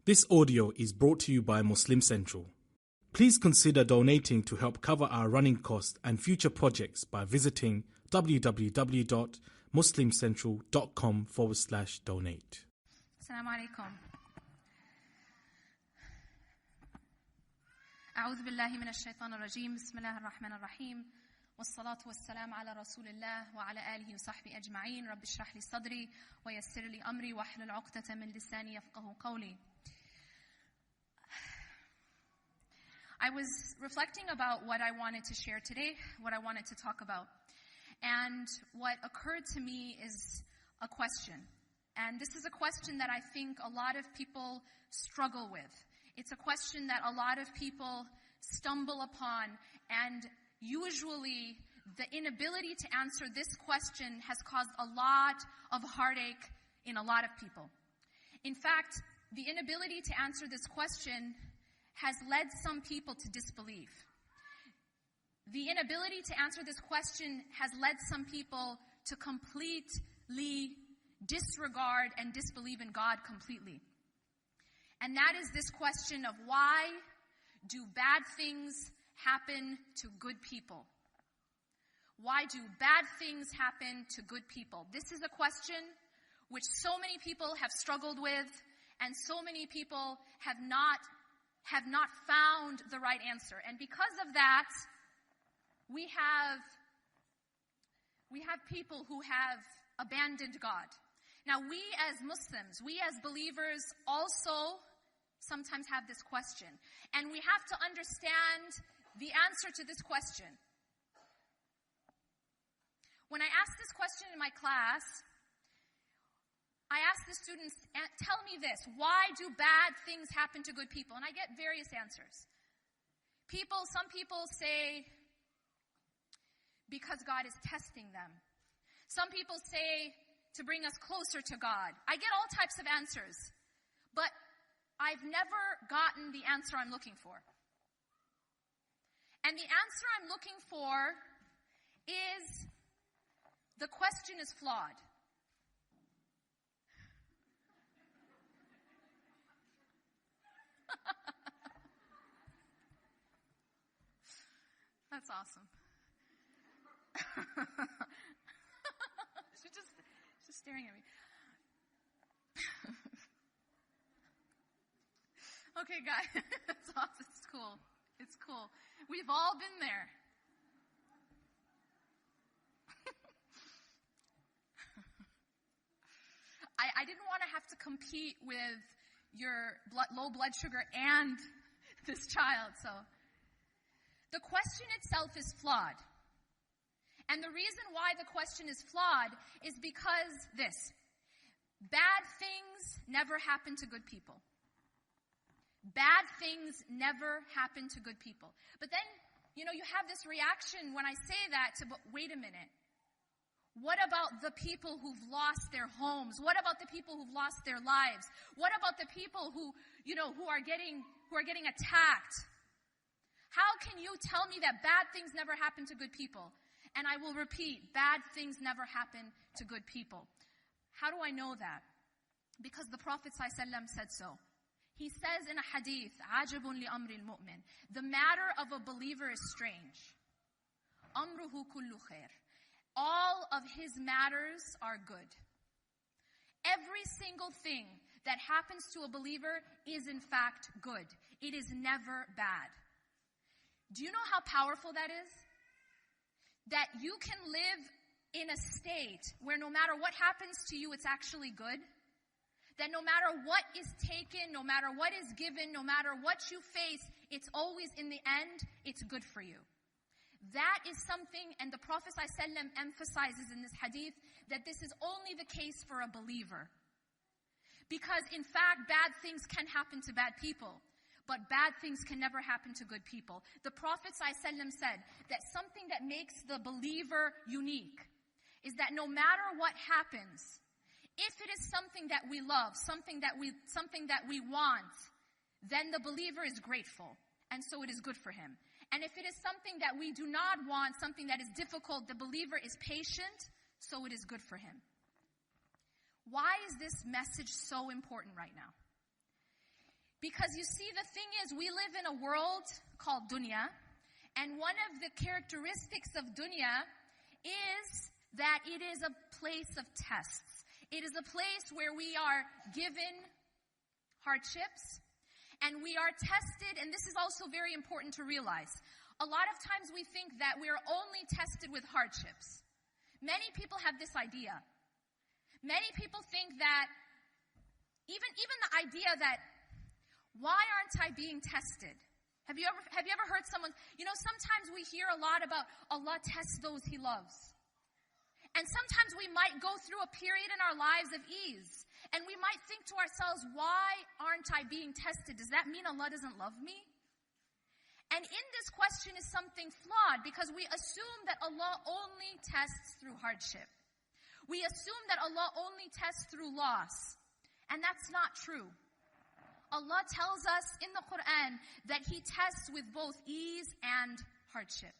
This audio is brought to you by Muslim Central. Please consider donating to help cover our running costs and future projects by visiting www.muslimcentral.com/donate. السلام عليكم. أعوذ بالله من الشيطان الرجيم. بسم الله الرحمن الرحيم. والصلاة والسلام على رسول الله وعلى آله وصحبه أجمعين. رب اشرح لي صدري ويسر لي أمري واحلل عقدة من لساني يفقهوا قولي. I was reflecting about what I wanted to share today, what I wanted to talk about. And what occurred to me is a question. And this is a question that I think a lot of people struggle with. It's a question that a lot of people stumble upon. And usually, the inability to answer this question has caused a lot of heartache in a lot of people. In fact, the inability to answer this question has led some people to disbelief. The inability to answer this question has led some people to completely disregard and disbelieve in God completely. And that is this question of why do bad things happen to good people? Why do bad things happen to good people? This is a question which so many people have struggled with, and so many people have not found the right answer. And because of that, we have people who have abandoned God. Now, we as Muslims, we as believers also sometimes have this question. And we have to understand the answer to this question. When I asked this question in my class, I asked the students, tell me this, why do bad things happen to good people? And I get various answers. Some people say, because God is testing them. Some people say, to bring us closer to God. I get all types of answers. But I've never gotten the answer I'm looking for. And the answer I'm looking for is, the question is flawed. That's awesome. She's just staring at me. Okay, guys, it's awesome. It's cool. It's cool. We've all been there. I didn't want to have to compete with your low blood sugar and this child, so. The question itself is flawed. And the reason why the question is flawed is because this. Bad things never happen to good people. Bad things never happen to good people. But then, you have this reaction when I say that to, but wait a minute. What about the people who've lost their homes? What about the people who've lost their lives? What about the people who are getting attacked? How can you tell me that bad things never happen to good people? And I will repeat, bad things never happen to good people. How do I know that? Because the Prophet ﷺ said so. He says in a hadith, عَجَبٌ لِأَمْرِ الْمُؤْمِنِ, the matter of a believer is strange. أَمْرُهُ كُلُّ خَيْرٍ. All of his matters are good. Every single thing that happens to a believer is in fact good. It is never bad. Do you know how powerful that is? That you can live in a state where no matter what happens to you, it's actually good. That no matter what is taken, no matter what is given, no matter what you face, it's always in the end, it's good for you. That is something, and the Prophet ﷺ emphasizes in this hadith, that this is only the case for a believer. Because in fact, bad things can happen to bad people. But bad things can never happen to good people. The Prophet ﷺ said that something that makes the believer unique is that no matter what happens, if it is something that we love, something that we want, then the believer is grateful, and so it is good for him. And if it is something that we do not want, something that is difficult, the believer is patient, so it is good for him. Why is this message so important right now? Because you see, the thing is, we live in a world called dunya, and one of the characteristics of dunya is that it is a place of tests. It is a place where we are given hardships, and we are tested, and this is also very important to realize. A lot of times we think that we are only tested with hardships. Many people have this idea. Many people think that even the idea that, why aren't I being tested? Have you ever heard someone, sometimes we hear a lot about Allah tests those He loves. And sometimes we might go through a period in our lives of ease. And we might think to ourselves, why aren't I being tested? Does that mean Allah doesn't love me? And in this question is something flawed, because we assume that Allah only tests through hardship. We assume that Allah only tests through loss. And that's not true. Allah tells us in the Quran that He tests with both ease and hardship.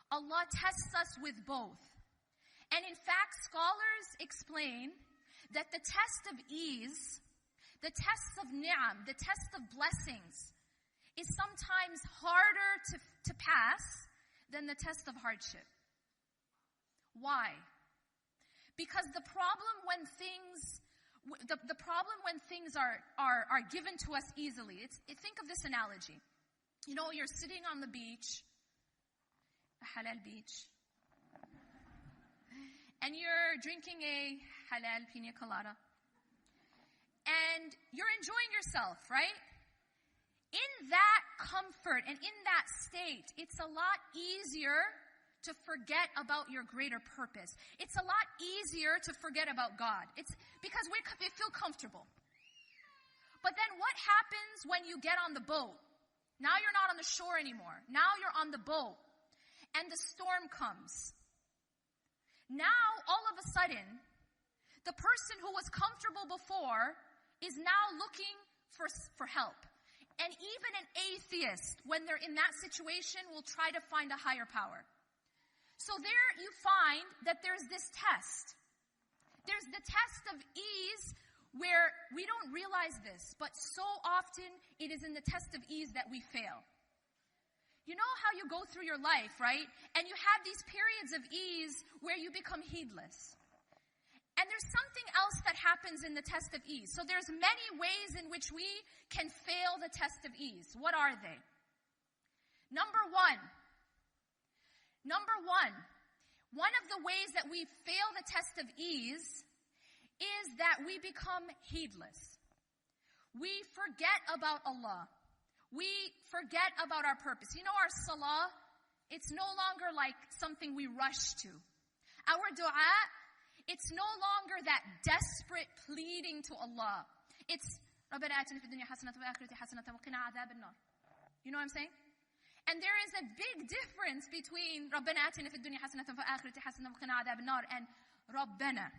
Allah tests us with both. And in fact, scholars explain that the test of ease, the test of ni'am, the test of blessings, is sometimes harder to pass than the test of hardship. Why? Because the problem when things are given to us easily, think of this analogy. You're sitting on the beach, a halal beach, and you're drinking a halal pina colada, and you're enjoying yourself, right? In that comfort and in that state, it's a lot easier to forget about your greater purpose. It's a lot easier to forget about God. It's because we feel comfortable. But then what happens when you get on the boat? Now you're not on the shore anymore. Now you're on the boat. And the storm comes. Now, all of a sudden, the person who was comfortable before is now looking for help. And even an atheist, when they're in that situation, will try to find a higher power. So there you find that there's this test. There's the test of ease, where we don't realize this, but so often it is in the test of ease that we fail. You know how you go through your life, right? And you have these periods of ease where you become heedless. And there's something else that happens in the test of ease. So there's many ways in which we can fail the test of ease. What are they? Number one, one of the ways that we fail the test of ease is that we become heedless. We forget about Allah. We forget about our purpose. Our salah, it's no longer like something we rush to. Our dua, it's no longer that desperate pleading to Allah. It's رَبَّنَا آتِنَا فِي الدُّنْيَا حَسَنَةً وَفِي الْآخِرَةِ حَسَنَةً وَقِنَا عَذَابَ النَّارِ. You know what I'm saying? And there is a big difference between رَبَّنَا آتِنَا فِي الدُّنْيا حَسَنَةً وَفِي الْآخِرَةِ حَسَنَةً وَقِنَا عَذَابَ النَّارِ and رَبَّنَا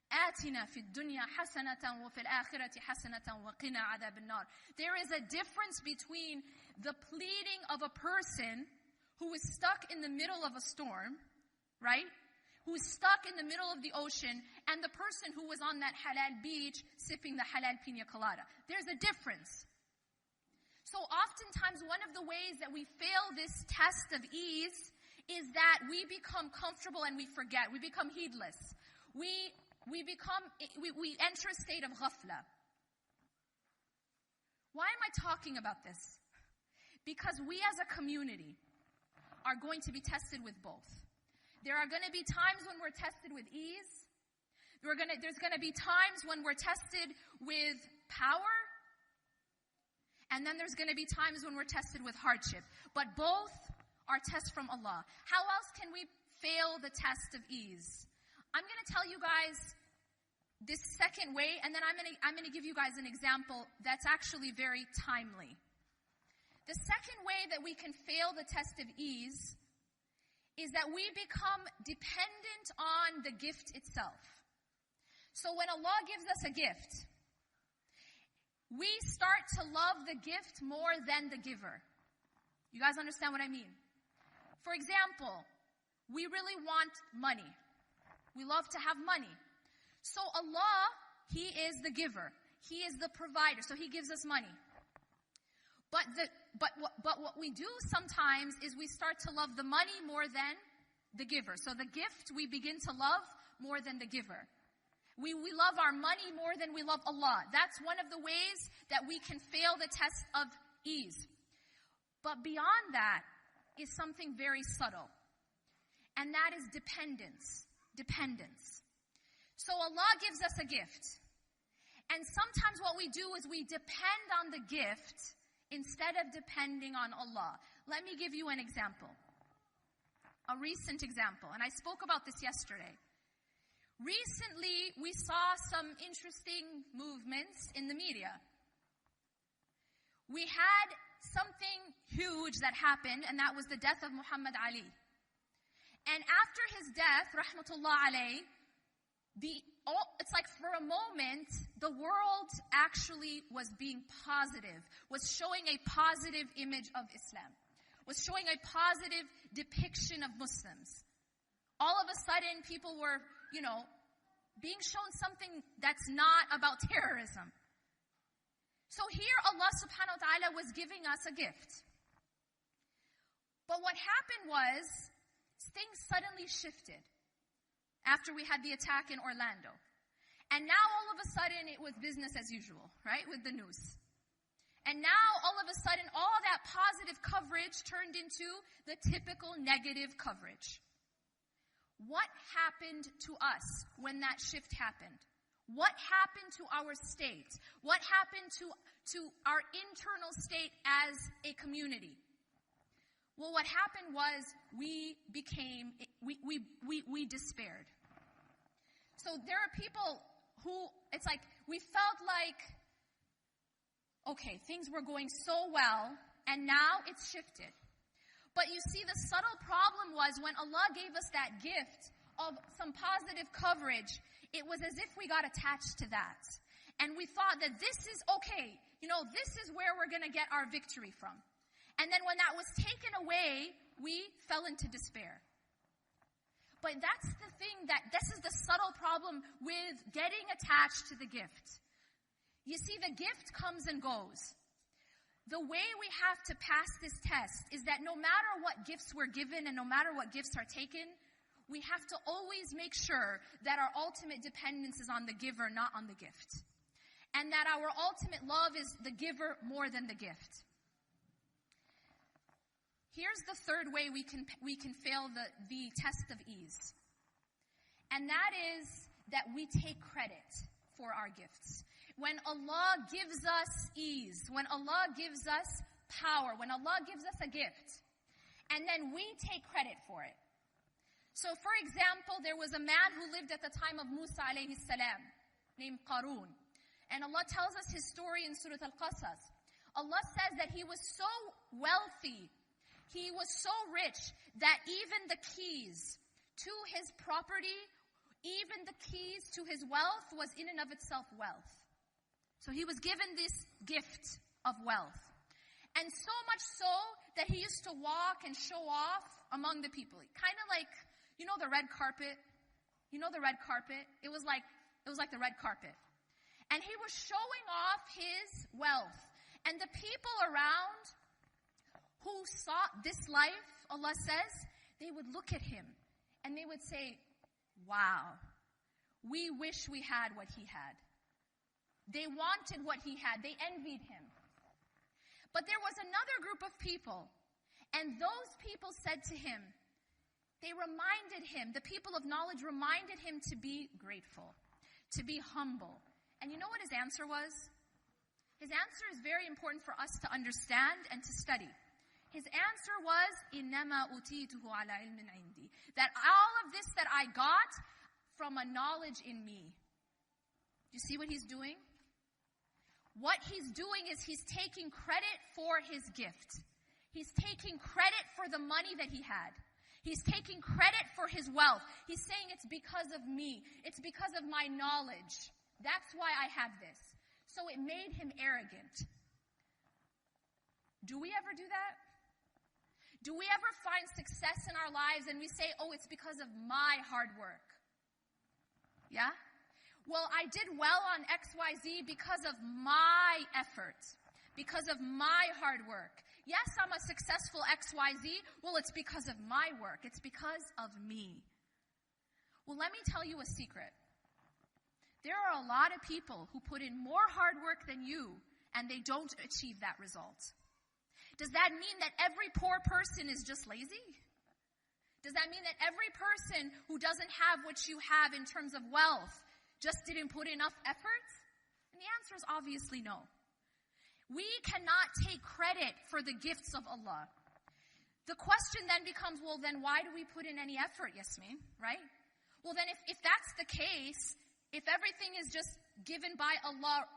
آتِنَا فِي الدُّنْيَا حَسَنَةً وَفِي الْآخِرَةِ حَسَنَةً وَقِنَا عَذَابَ النَّارِ. There is a difference between the pleading of a person who is stuck in the middle of a storm, right? Who is stuck in the middle of the ocean, and the person who was on that halal beach sipping the halal pina colada. There's a difference. So oftentimes one of the ways that we fail this test of ease is that we become comfortable and we forget. We become heedless. We enter a state of ghafla. Why am I talking about this? Because we as a community are going to be tested with both. There are going to be times when we're tested with ease. There's going to be times when we're tested with power. And then there's going to be times when we're tested with hardship. But both are tests from Allah. How else can we fail the test of ease? I'm going to tell you guys this second way, and then I'm going to give you guys an example that's actually very timely. The second way that we can fail the test of ease is that we become dependent on the gift itself. So when Allah gives us a gift, we start to love the gift more than the giver. You guys understand what I mean? For example, we really want money. We love to have money. So Allah, He is the giver. He is the provider, so He gives us money. But what we do sometimes is we start to love the money more than the giver. So the gift we begin to love more than the giver. We love our money more than we love Allah. That's one of the ways that we can fail the test of ease. But beyond that is something very subtle. And that is dependence. Dependence. So Allah gives us a gift. And sometimes what we do is we depend on the gift instead of depending on Allah. Let me give you an example. A recent example. And I spoke about this yesterday. Recently, we saw some interesting movements in the media. We had something huge that happened, and that was the death of Muhammad Ali. And after his death, rahmatullah alayh, it's like for a moment, the world actually was being positive, was showing a positive image of Islam, was showing a positive depiction of Muslims. All of a sudden, people were, being shown something that's not about terrorism. So here Allah subhanahu wa ta'ala was giving us a gift. But what happened was, things suddenly shifted after we had the attack in Orlando. And now all of a sudden it was business as usual, right, with the news. And now all of a sudden all that positive coverage turned into the typical negative coverage. What happened to us when that shift happened? What happened to our state? What happened to our internal state as a community? Well, what happened was we despaired. So there are people who, it's like, we felt like, okay, things were going so well, and now it's shifted. But you see, the subtle problem was when Allah gave us that gift of some positive coverage, it was as if we got attached to that. And we thought that this is okay. This is where we're going to get our victory from. And then when that was taken away, we fell into despair. But that's the thing, this is the subtle problem with getting attached to the gift. You see, the gift comes and goes. The way we have to pass this test is that no matter what gifts we're given and no matter what gifts are taken, we have to always make sure that our ultimate dependence is on the giver, not on the gift. And that our ultimate love is the giver more than the gift. Here's the third way we can fail the test of ease. And that is that we take credit for our gifts. When Allah gives us ease, when Allah gives us power, when Allah gives us a gift, and then we take credit for it. So for example, there was a man who lived at the time of Musa alayhi salam, named Qarun. And Allah tells us his story in Surah Al-Qasas. Allah says that he was so wealthy, he was so rich, that even the keys to his property, even the keys to his wealth was in and of itself wealth. So he was given this gift of wealth. And so much so that he used to walk and show off among the people. Kind of like, the red carpet? The red carpet? It was like the red carpet. And he was showing off his wealth. And the people around who sought this life, Allah says, they would look at him and they would say, wow, we wish we had what he had. They wanted what he had. They envied him. But there was another group of people, and those people said to him, they reminded him, the people of knowledge reminded him to be grateful, to be humble. And you know what his answer was? His answer is very important for us to understand and to study. His answer was, إِنَّمَا أُوتِيتُهُ عَلَى عِلْمٍ عِنْدِي. That all of this that I got from a knowledge in me. Do you see what he's doing? What he's doing is he's taking credit for his gift. He's taking credit for the money that he had. He's taking credit for his wealth. He's saying it's because of me. It's because of my knowledge. That's why I have this. So it made him arrogant. Do we ever do that? Do we ever find success in our lives and we say, oh, it's because of my hard work? Yeah? well, I did well on XYZ because of my effort, because of my hard work. Yes, I'm a successful XYZ. Well, it's because of my work. It's because of me. Well, let me tell you a secret. There are a lot of people who put in more hard work than you, and they don't achieve that result. Does that mean that every poor person is just lazy? Does that mean that every person who doesn't have what you have in terms of wealth just didn't put enough effort? And the answer is obviously no. We cannot take credit for the gifts of Allah. The question then becomes, well, then why do we put in any effort, Yasmin, right? Well, then if that's the case, if everything is just given by Allah,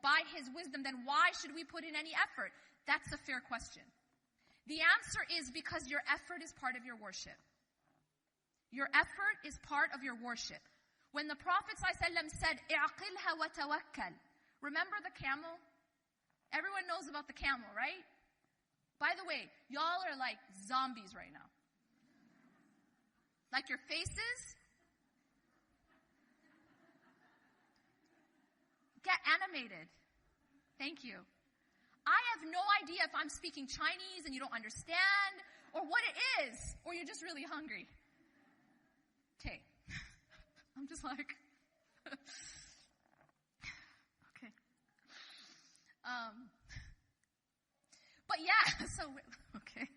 by His wisdom, then why should we put in any effort? That's a fair question. The answer is because your effort is part of your worship. Your effort is part of your worship. When the Prophet ﷺ said, "I'qilha wa tawakkal," remember the camel? Everyone knows about the camel, right? By the way, y'all are like zombies right now. Like your faces. Get animated. Thank you. I have no idea if I'm speaking Chinese and you don't understand, or what it is, or you're just really hungry. Okay. I'm just like, okay. But yeah, okay.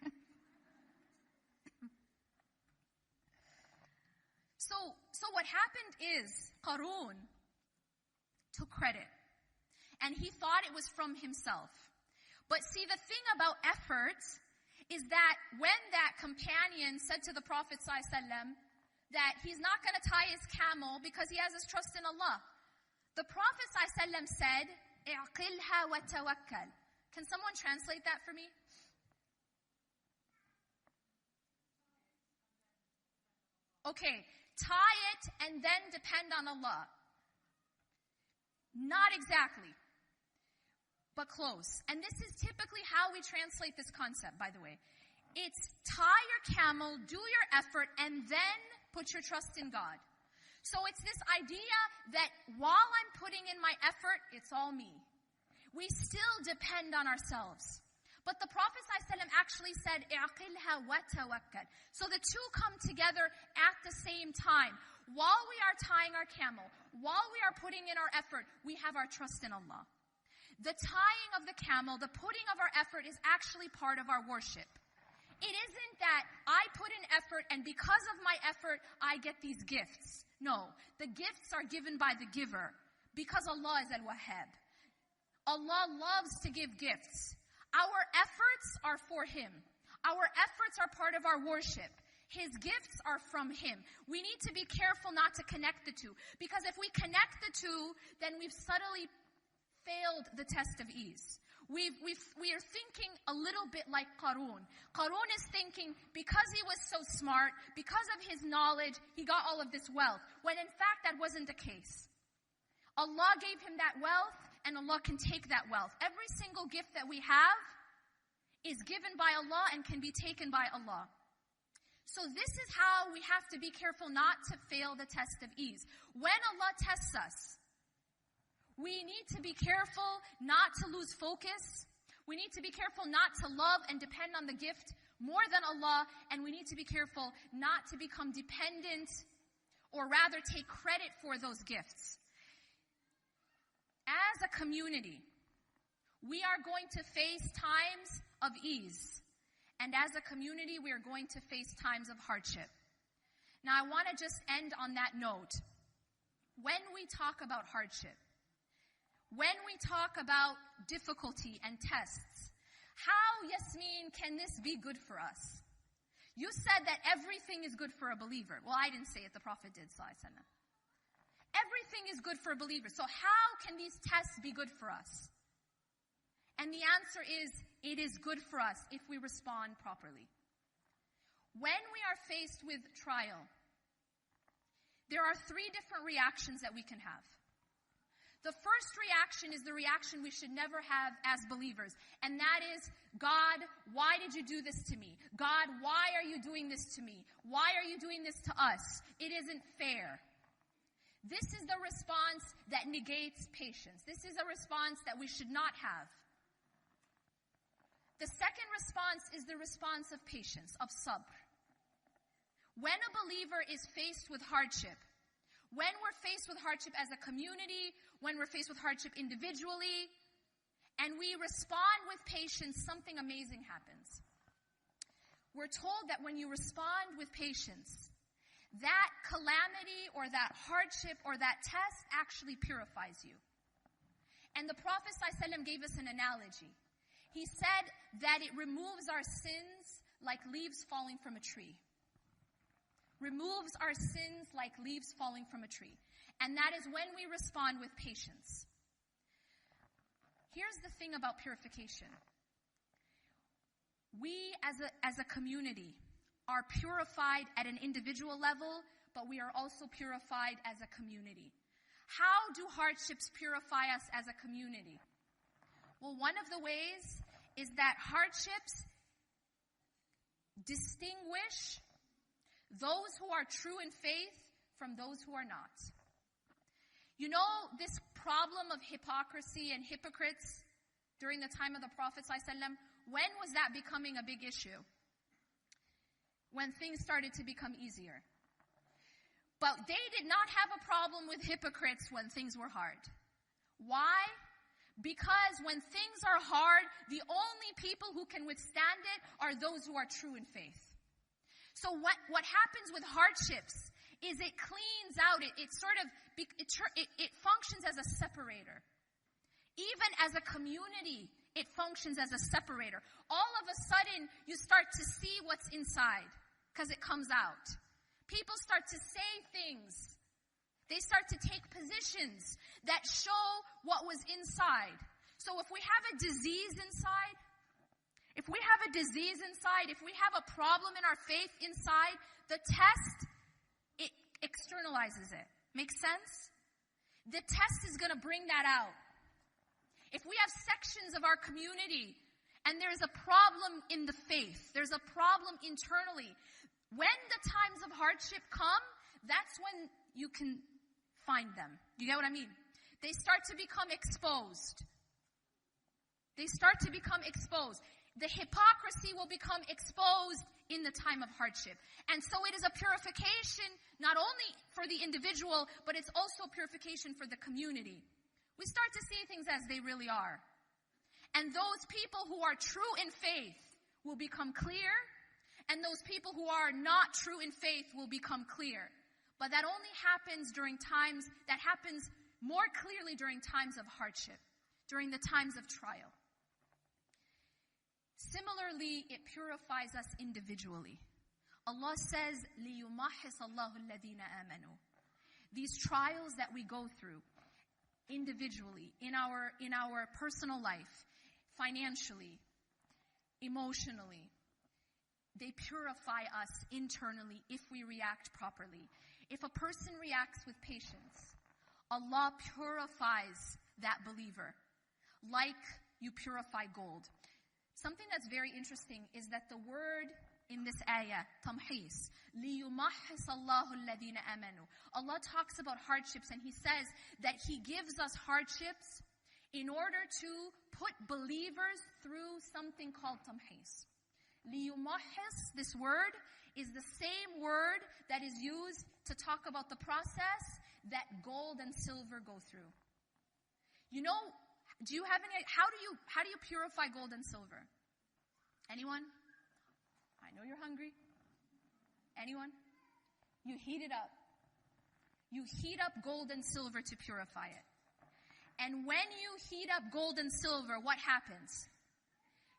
So what happened is Qarun took credit, and he thought it was from himself. But see, the thing about effort is that when that companion said to the Prophet ﷺ that he's not going to tie his camel because he has his trust in Allah, the Prophet ﷺ said, "I'qilha wa tawakkal." Can someone translate that for me? Okay, tie it and then depend on Allah. Not exactly, but close. And this is typically how we translate this concept, by the way. It's tie your camel, do your effort, and then put your trust in God. So it's this idea that while I'm putting in my effort, it's all me. We still depend on ourselves. But the Prophet ﷺ actually said, "I'qilha wa tawakkal." So the two come together at the same time. While we are tying our camel, while we are putting in our effort, we have our trust in Allah. The tying of the camel, the putting of our effort is actually part of our worship. It isn't that I put in effort and because of my effort, I get these gifts. No, the gifts are given by the giver because Allah is Al-Wahhab. Allah loves to give gifts. Our efforts are for Him. Our efforts are part of our worship. His gifts are from Him. We need to be careful not to connect the two. Because if we connect the two, then we've subtly failed the test of ease. We are thinking a little bit like Qarun. Qarun is thinking because he was so smart, because of his knowledge, he got all of this wealth. When in fact that wasn't the case. Allah gave him that wealth, and Allah can take that wealth. Every single gift that we have is given by Allah and can be taken by Allah. So this is how we have to be careful not to fail the test of ease. When Allah tests us, we need to be careful not to lose focus. We need to be careful not to love and depend on the gift more than Allah. And we need to be careful not to become dependent, or rather take credit for those gifts. As a community, we are going to face times of ease. And as a community, we are going to face times of hardship. Now, I want to just end on that note. When we talk about hardship, when we talk about difficulty and tests, how, Yasmin, can this be good for us? You said that everything is good for a believer. Well, I didn't say it, the Prophet did, sallallahu alaihi wasallam. Everything is good for a believer. So how can these tests be good for us? And the answer is, it is good for us if we respond properly. When we are faced with trial, there are 3 different reactions that we can have. The first reaction is the reaction we should never have as believers. And that is, God, why did you do this to me? God, why are you doing this to me? Why are you doing this to us? It isn't fair. This is the response that negates patience. This is a response that we should not have. The second response is the response of patience, of sabr. When a believer is faced with hardship, when we're faced with hardship as a community, when we're faced with hardship individually, and we respond with patience, something amazing happens. We're told that when you respond with patience, that calamity or that hardship or that test actually purifies you. And the Prophet ﷺ gave us an analogy. He said that it removes our sins like leaves falling from a tree. Removes our sins like leaves falling from a tree. And that is when we respond with patience. Here's the thing about purification. We as a community are purified at an individual level, but we are also purified as a community. How do hardships purify us as a community? Well, one of the ways is that hardships distinguish those who are true in faith from those who are not. You know this problem of hypocrisy and hypocrites during the time of the Prophet ﷺ? When was that becoming a big issue? When things started to become easier. But they did not have a problem with hypocrites when things were hard. Why? Because when things are hard, the only people who can withstand it are those who are true in faith. So what happens with hardships is it cleans out, it functions as a separator. Even as a community, it functions as a separator. All of a sudden, you start to see what's inside because it comes out. People start to say things. They start to take positions that show what was inside. So if we have a disease inside, if we have a a problem in our faith inside, the test, it externalizes it. Make sense? The test is going to bring that out. If we have sections of our community and there's a problem in the faith, there's a problem internally, when the times of hardship come, that's when you can find them. You get what I mean? They start to become exposed. The hypocrisy will become exposed in the time of hardship. And so it is a purification not only for the individual, but it's also purification for the community. We start to see things as they really are. And those people who are true in faith will become clear, and those people who are not true in faith will become clear. But that only happens happens more clearly during times of hardship, during the times of trial. Similarly, it purifies us individually. Allah says, لِيُمَحِّصَ اللَّهُ الَّذِينَ آمَنُوا. These trials that we go through, individually, in our personal life, financially, emotionally, they purify us internally if we react properly. If a person reacts with patience, Allah purifies that believer like you purify gold. Something that's very interesting is that the word in this ayah, tamhis, لِيُمَحِّصَ اللَّهُ الَّذِينَ آمَنُوا. Allah talks about hardships and He says that He gives us hardships in order to put believers through something called tamhis. لِيُمَحِّص, this word, is the same word that is used to talk about the process that gold and silver go through. You know, do you have any, how do you purify gold and silver? Anyone? I know you're hungry. Anyone? You heat it up. You heat up gold and silver to purify it. And when you heat up gold and silver, what happens?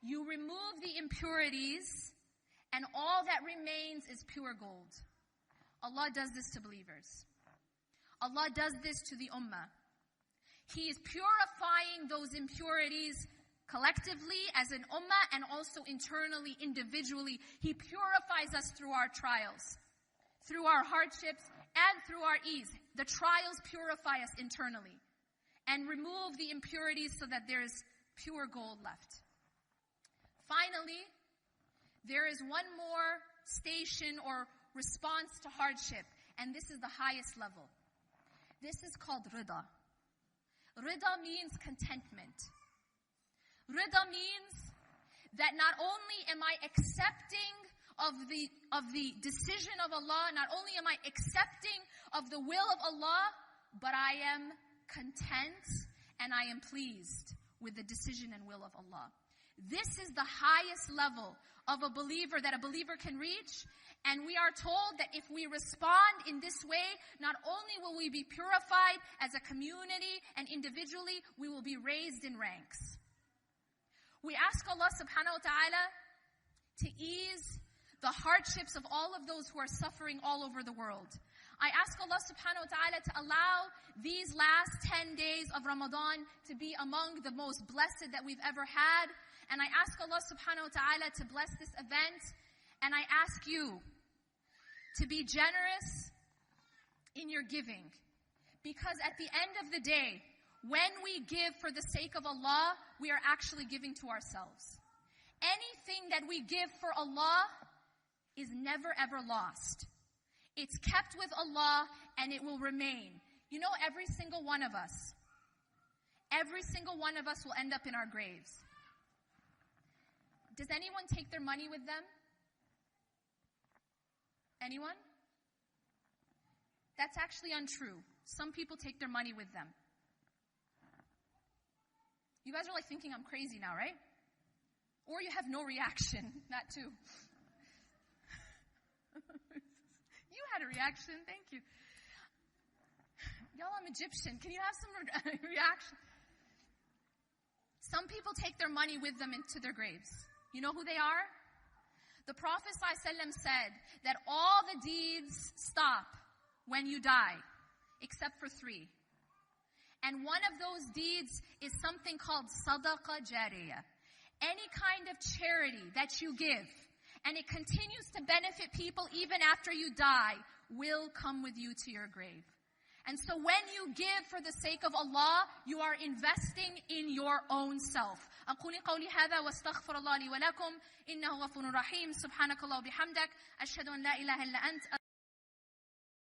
You remove the impurities, and all that remains is pure gold. Allah does this to believers. Allah does this to the ummah. He is purifying those impurities collectively as an ummah and also internally, individually. He purifies us through our trials, through our hardships, and through our ease. The trials purify us internally and remove the impurities so that there is pure gold left. Finally, there is one more station or response to hardship, and this is the highest level. This is called rida. Rida means contentment. Rida means that not only am I accepting of the decision of Allah, not only am I accepting of the will of Allah, but I am content and I am pleased with the decision and will of Allah. This is the highest level of a believer that a believer can reach. And we are told that if we respond in this way, not only will we be purified as a community and individually, we will be raised in ranks. We ask Allah subhanahu wa ta'ala to ease the hardships of all of those who are suffering all over the world. I ask Allah subhanahu wa ta'ala to allow these last 10 days of Ramadan to be among the most blessed that we've ever had. And I ask Allah subhanahu wa ta'ala to bless this event. And I ask you to be generous in your giving. Because at the end of the day, when we give for the sake of Allah, we are actually giving to ourselves. Anything that we give for Allah is never ever lost. It's kept with Allah and it will remain. You know, every single one of us will end up in our graves. Does anyone take their money with them? Anyone? That's actually untrue. Some people take their money with them. You guys are like thinking I'm crazy now, right? Or you have no reaction. That too. You had a reaction. Thank you. Y'all, I'm Egyptian. Can you have some reaction? Some people take their money with them into their graves. You know who they are? The Prophet ﷺ said that all the deeds stop when you die, except for 3. And one of those deeds is something called sadaqah jariyah. Any kind of charity that you give, and it continues to benefit people even after you die, will come with you to your grave. And so when you give for the sake of Allah, you are investing in your own self. أقول قولي هذا واستغفر الله لي ولكم إنه غفور رحيم سبحانك الله وبحمدك أشهد أن لا إله إلا أنت